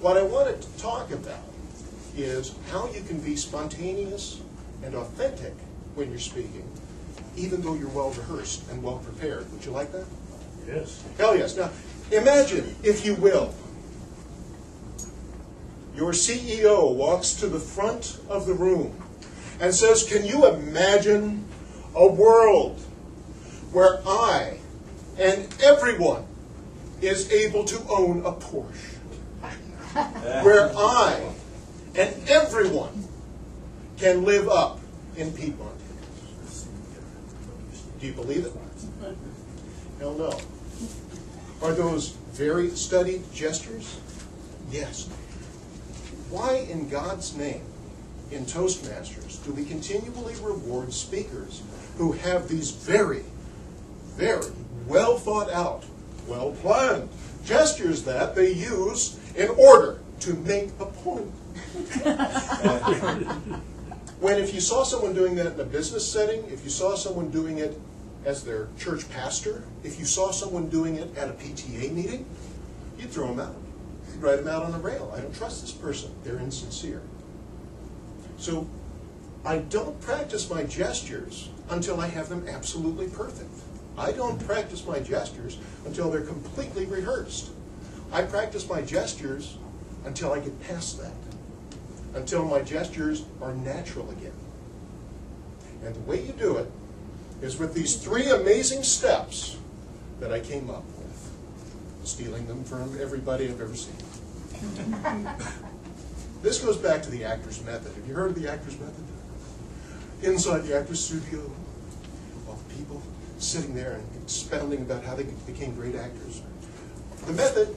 What I wanted to talk about is how you can be spontaneous and authentic when you're speaking, even though you're well rehearsed and well prepared. Would you like that? Yes. Hell yes. Now, imagine, if you will, your CEO walks to the front of the room and says, "Can you imagine a world where I and everyone is able to own a Porsche? Where I and everyone can live up in Piedmont." Do you believe it? Hell no. Are those very studied gestures? Yes. Why in God's name, in Toastmasters, do we continually reward speakers who have these very, very well thought out, well planned gestures that they use in order to make a point? When if you saw someone doing that in a business setting, if you saw someone doing it as their church pastor, if you saw someone doing it at a PTA meeting, you'd throw them out. You'd write them out on the rail. I don't trust this person. They're insincere. So I don't practice my gestures until I have them absolutely perfect. I don't practice my gestures until they're completely rehearsed. I practice my gestures until I get past that, until my gestures are natural again. And the way you do it is with these 3 amazing steps that I came up with, stealing them from everybody I've ever seen. This goes back to the actor's method. Have you heard of the actor's method? Inside the actor's studio, all the people sitting there and expounding about how they became great actors. The method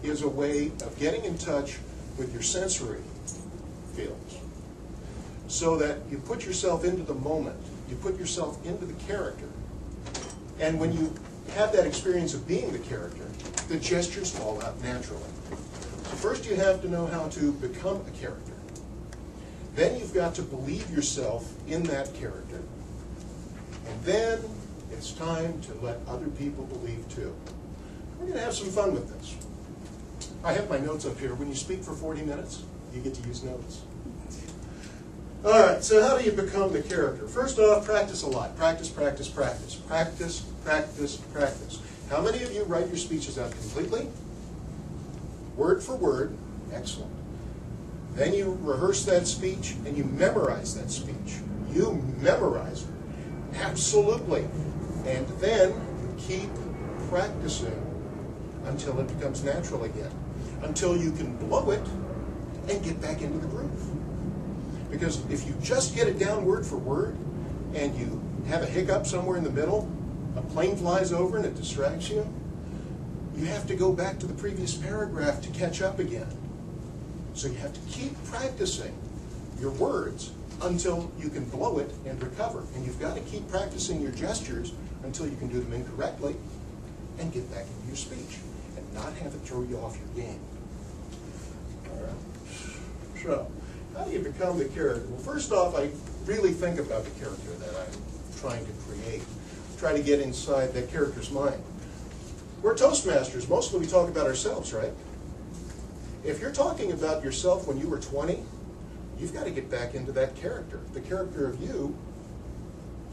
is a way of getting in touch with your sensory feelings so that you put yourself into the moment, you put yourself into the character, and when you have that experience of being the character, the gestures fall out naturally. So first you have to know how to become a character. Then you've got to believe yourself in that character. And then it's time to let other people believe too. We're going to have some fun with this. I have my notes up here. When you speak for 40 minutes, you get to use notes. All right, so how do you become the character? First off, practice a lot. Practice, practice, practice. Practice, practice, practice. How many of you write your speeches out completely? Word for word. Excellent. Then you rehearse that speech and you memorize that speech. You memorize it. Absolutely. And then you keep practicing until it becomes natural again. Until you can blow it and get back into the groove. Because if you just get it down word for word and you have a hiccup somewhere in the middle, a plane flies over and it distracts you, you have to go back to the previous paragraph to catch up again. So you have to keep practicing your words until you can blow it and recover. And you've got to keep practicing your gestures until you can do them incorrectly and get back into your speech and not have it throw you off your game. All right. So, how do you become the character? Well, first off, I really think about the character that I'm trying to create. Try to get inside that character's mind. We're Toastmasters. Mostly we talk about ourselves, right? If you're talking about yourself when you were 20, you've got to get back into that character. The character of you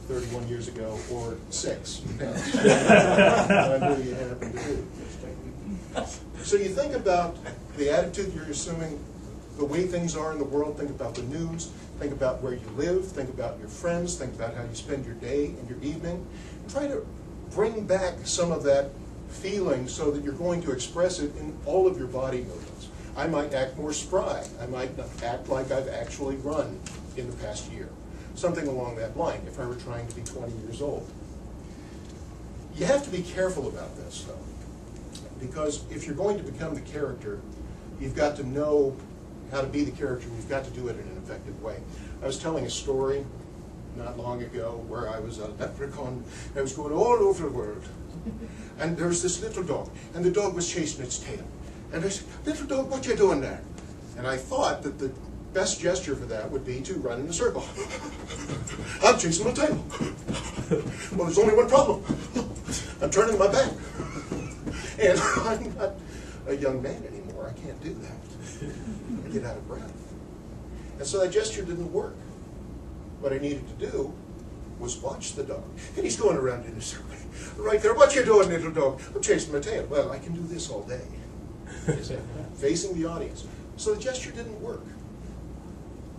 31 years ago or 6. I knew you happened to do. So you think about the attitude you're assuming, the way things are in the world, think about the news, think about where you live, think about your friends, think about how you spend your day and your evening. Try to bring back some of that feeling so that you're going to express it in all of your body movements. I might act more spry. I might act like I've actually run in the past year. Something along that line, if I were trying to be 20 years old. You have to be careful about this, though, because if you're going to become the character, you've got to know how to be the character, and you've got to do it in an effective way. I was telling a story not long ago where I was a leprechaun. I was going all over the world. And there was this little dog, and the dog was chasing its tail. And I said, "Little dog, what you doing there?" And I thought that the best gesture for that would be to run in a circle. I'm chasing my tail. Well, there's only one problem. I'm turning my back. And I'm not a young man anymore. can't do that. I get out of breath. And so that gesture didn't work. What I needed to do was watch the dog. And he's going around in a circle. Right there, what you doing, little dog? I'm chasing my tail. Well, I can do this all day. Facing the audience. So the gesture didn't work.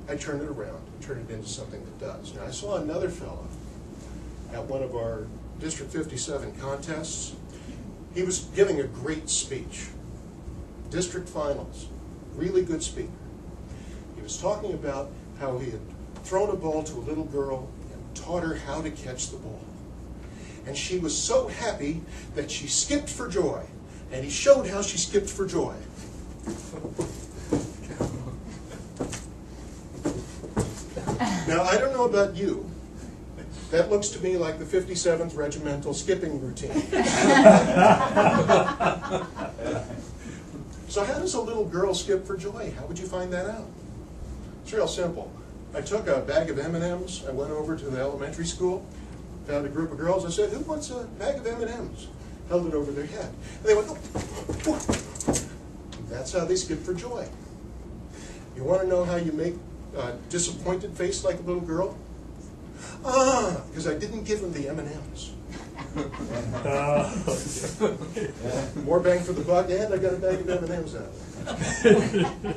I turned it around, turned it into something that does. Now, I saw another fellow at one of our District 57 contests. He was giving a great speech. District finals, really good speaker. He was talking about how he had thrown a ball to a little girl and taught her how to catch the ball. And she was so happy that she skipped for joy. And he showed how she skipped for joy. Now, I don't know about you. That looks to me like the 57th Regimental skipping routine. So how does a little girl skip for joy? How would you find that out? It's real simple. I took a bag of M&Ms. I went over to the elementary school, found a group of girls. I said, who wants a bag of M&Ms? Held it over their head. And they went, oh. That's how they skip for joy. You want to know how you make a disappointed face like a little girl? Because I didn't give them the M&Ms. More bang for the buck, and I got a bag of M&Ms out of it.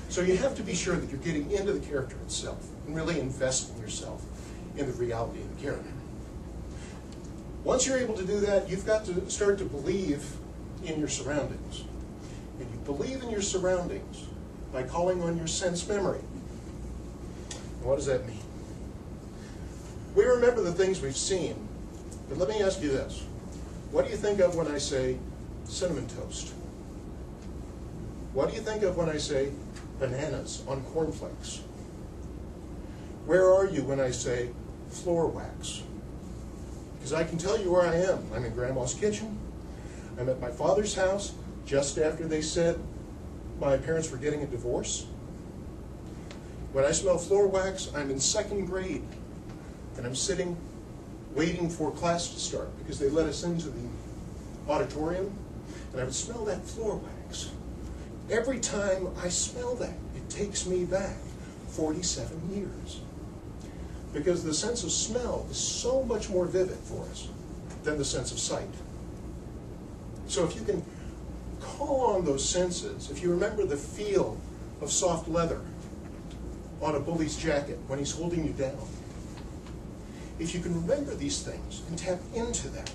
So you have to be sure that you're getting into the character itself and really investing yourself in the reality of the character. Once you're able to do that, you've got to start to believe in your surroundings. And you believe in your surroundings by calling on your sense memory. And what does that mean? We remember the things we've seen, but let me ask you this. What do you think of when I say cinnamon toast? What do you think of when I say bananas on cornflakes? Where are you when I say floor wax? Because I can tell you where I am. I'm in Grandma's kitchen. I'm at my father's house just after they said my parents were getting a divorce. When I smell floor wax, I'm in 2nd grade. And I'm sitting, waiting for class to start because they let us into the auditorium. And I would smell that floor wax. Every time I smell that, it takes me back 47 years. Because the sense of smell is so much more vivid for us than the sense of sight. So if you can call on those senses, if you remember the feel of soft leather on a bully's jacket when he's holding you down, if you can remember these things and tap into that,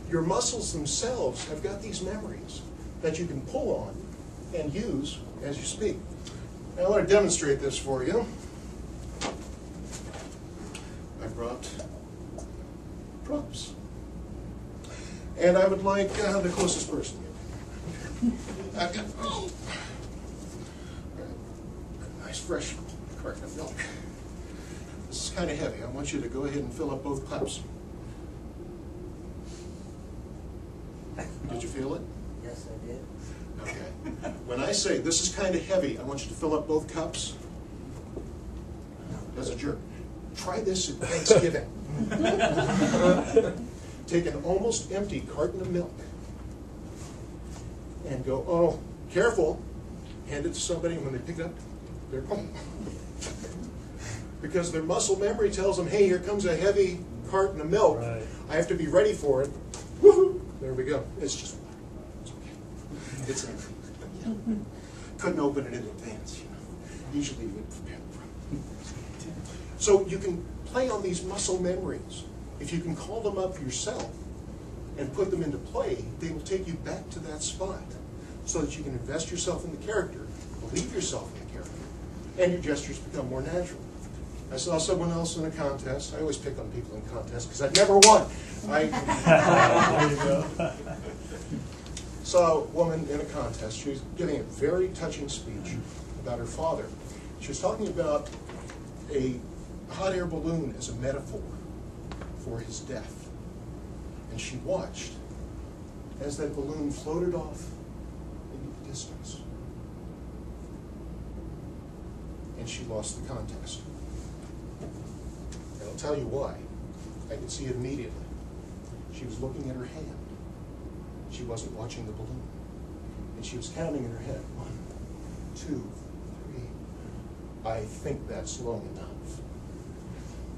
your muscles themselves have got these memories that you can pull on and use as you speak. Now I want to demonstrate this for you. I brought props. And I would like the closest person here. I've got a nice fresh carton of milk. This is kind of heavy. I want you to go ahead and fill up both cups. Did you feel it? Yes, I did. Okay. When I say this is kind of heavy, I want you to fill up both cups. As a jerk. Try this at Thanksgiving. Take an almost empty carton of milk and go, oh, careful. Hand it to somebody, and when they pick it up, they're going. Because their muscle memory tells them, hey, here comes a heavy carton of milk. Right. I have to be ready for it. Woohoo! There we go. It's just water. It's okay. It's empty. Couldn't open it in advance, you know. Usually you would prepare for it. So you can play on these muscle memories. If you can call them up yourself and put them into play, they will take you back to that spot so that you can invest yourself in the character, believe yourself in the character, and your gestures become more natural. I saw someone else in a contest. I always pick on people in contests because I've never won. Saw a woman in a contest. She was giving a very touching speech about her father. She was talking about a hot air balloon as a metaphor for his death. And she watched as that balloon floated off into the distance. And she lost the contest. And I'll tell you why. I could see it immediately. She was looking at her hand. She wasn't watching the balloon. And And she was counting in her head, 1, 2, 3. I think that's long enough.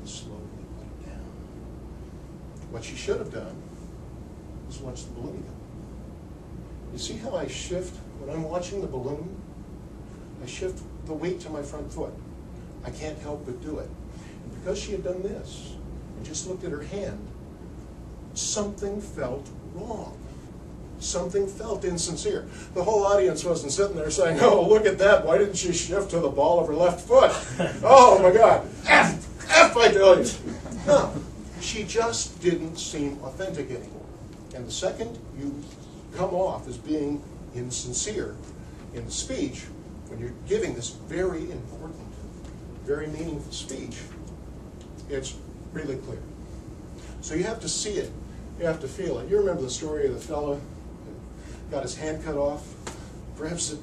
Slowly put it down. What she should have done was watch the balloon go. You see how I shift when I'm watching the balloon? I shift the weight to my front foot. I can't help but do it. And because she had done this and just looked at her hand, something felt wrong. Something felt insincere. The whole audience wasn't sitting there saying, oh, look at that, why didn't she shift to the ball of her left foot? Oh my God, F I tell you. No, she just didn't seem authentic anymore. And the second you come off as being insincere in the speech, when you're giving this very important, very meaningful speech, it's really clear. So you have to see it. You have to feel it. You remember the story of the fellow who got his hand cut off? Perhaps it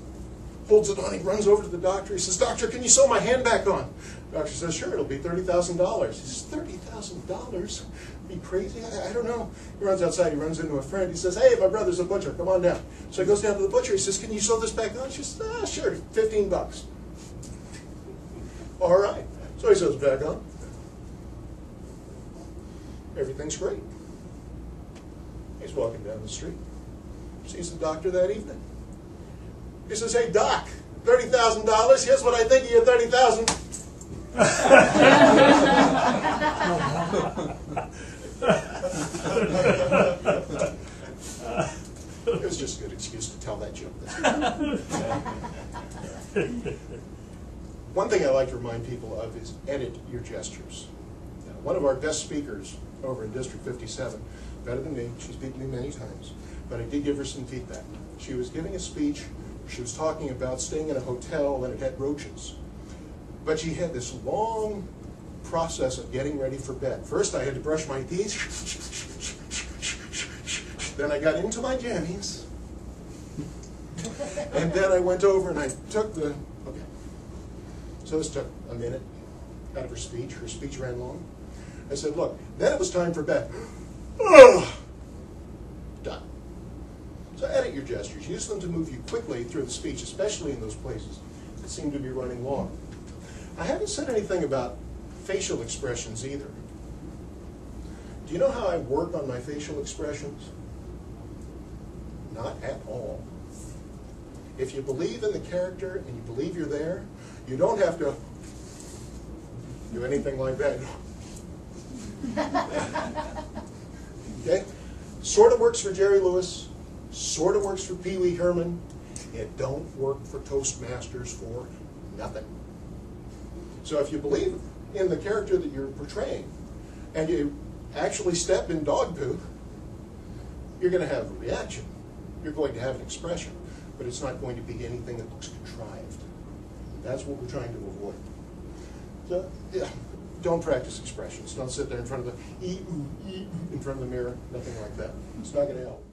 holds it on. He runs over to the doctor. He says, "Doctor, can you sew my hand back on?" The doctor says, "Sure, it'll be $30,000. He says, $30,000? Be crazy? I don't know. He runs outside. He runs into a friend. He says, "Hey, my brother's a butcher. Come on down." So he goes down to the butcher. He says, "Can you sew this back on?" She says, "Sure, $15. All right. So he sews it back on. Everything's great. He's walking down the street. Sees the doctor that evening. He says, "Hey, Doc, $30,000. Here's what I think of your $30,000. It was just a good excuse to tell that joke. One thing I like to remind people of is edit your gestures. Now, one of our best speakers over in District 57, better than me, she's beaten me many times, but I did give her some feedback. She was giving a speech. She was talking about staying in a hotel and it had roaches. But she had this long process of getting ready for bed. First, I had to brush my teeth. Then I got into my jammies. And then I went over and I took the, okay. So this took a minute out of her speech. Her speech ran long. I said, "Look, then it was time for bed." Done. So edit your gestures. Use them to move you quickly through the speech, especially in those places that seem to be running long. I haven't said anything about facial expressions either. Do you know how I work on my facial expressions? Not at all. If you believe in the character and you believe you're there, you don't have to do anything like that. Okay? Sort of works for Jerry Lewis, sort of works for Pee Wee Herman. It don't work for Toastmasters for nothing. So if you believe in the character that you're portraying and you actually step in dog poo, you're going to have a reaction. You're going to have an expression, but it's not going to be anything that looks contrived. That's what we're trying to avoid. So, yeah, don't practice expressions. Don't sit there in front of the in front of the mirror, nothing like that. It's not going to help.